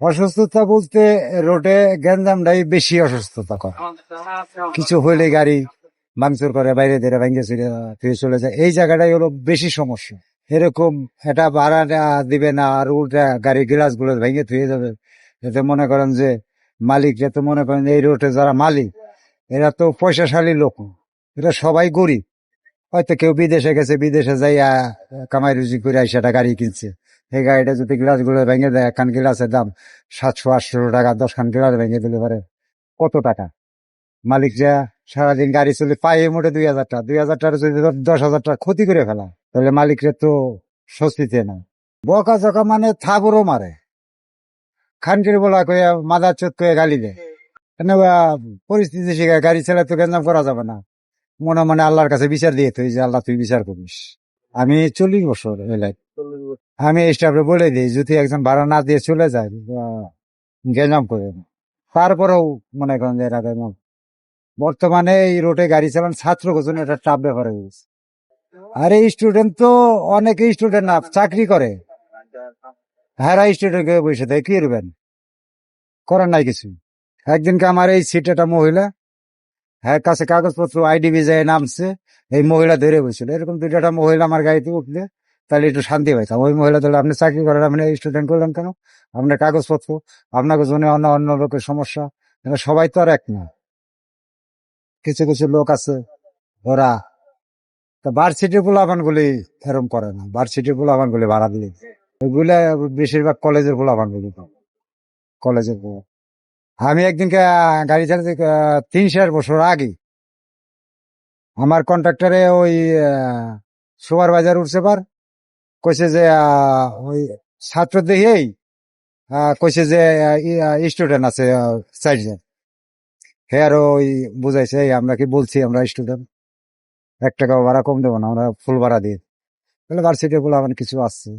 অসুস্থতা বলতে রোডে গ্যাঞ্জামটাই বেশি অসুস্থতা করে। কিছু হইলে গাড়ি ভাঙচুর করে, বাইরে দিয়ে ভেঙে ফিরে চলে যায়, এই জায়গাটাই হলো বেশি সমস্যা। এরকম এটা ভাড়া দিবে না, আর উল্টা গাড়ি গ্লাস গুলো ভেঙে থুয়ে যাবে। এতে মনে করেন যে মালিক, যাতে মনে করেন এই রোডে যারা মালিক, এরা তো পয়সাশালী লোক, এরা সবাই গরিব। হয়তো কেউ বিদেশে গেছে, বিদেশে যাই কামাই রুজি করে সেটা গাড়ি কিনছে। এই গাড়িটা যদি গ্লাস গুলো ভেঙে দেয়, একখান গ্লাসের দাম 700-800 টাকা, 10খান গ্লাস ভেঙে দিলে পারে কত টাকা? মালিক যা সারাদিন গাড়ি চলে পায়ে মোটে 2000 টাকা, 2000 টাকা যদি 10,000 টাকা ক্ষতি করে ফেলা, তাহলে মালিকরে তো স্বস্তিতে না। বকা জকা মানে থাবরও মারে, খানকির বলা কয়ে মাদার চোদ কয়ে গালি দেয়। কেন পরিস্থিতি শিখে গাড়ি চালাতে তো গেঞ্জাম করা যাবে না। মনে মনে আল্লাহর কাছে বিচার দিয়ে তুই যে আল্লাহ তুই বিচার করিস। আমি 40 বছর এলাই। আমি স্টাফে বলে দিই, যদি একজন ভাড়া না দিয়ে চলে যায় গেঞ্জাম করে না। তারপরেও মনে করেন যে এরা বর্তমানে এই রোডে গাড়ি চালান ছাত্র জন্য একটা টাফ ব্যাপার হয়ে গেছে। আর এই স্টুডেন্ট তো অনেকে স্টুডেন্ট না, চাকরি করে, হ্যাঁ স্টুডেন্ট বসে থাকে, কি করবেন, করার নাই কিছু। একদিনকে আমার এই সিটে একটা মহিলা, হ্যাঁ কাছে কাগজপত্র আইডি ভিজায় নামছে, এই মহিলা ধরে বসছিল। এরকম দুইটা মহিলা আমার গাড়িতে উঠলে তাহলে একটু শান্তি পাইতাম। ওই মহিলা তাহলে আপনি চাকরি করেন, আপনি স্টুডেন্ট করলেন কেন, আপনার কাগজপত্র, আপনাকে জন্য অন্য অন্য লোকের সমস্যা। এরা সবাই তো আর এক না, কিছু কিছু লোক আছে ওরা। তা ভার্সিটির পোলাপান গুলি এরম করে না, ভার্সিটির পোলাপান গুলি ভাড়া দিলে ওইগুলা বেশিরভাগ কলেজের পোলাপান গুলি, কলেজের পোলা। আমি একদিনকে গাড়ি চালাতে 3-4 বছর আগে আমার কন্ট্রাক্টরে ওই সুপারভাইজার উঠছে পার, কইছে যে ওই ছাত্র দেখেই কইছে যে স্টুডেন্ট আছে 4 জন। হে আর ওই বুঝাইছে, "এই আমরা কি বলছি আমরা স্টুডেন্ট, 1 টাকা ভাড়া কম দেবো না, আমরা ফুল ভাড়া দিই।" তাহলে ভার্সিটি বলে আমার কিছু আসছে।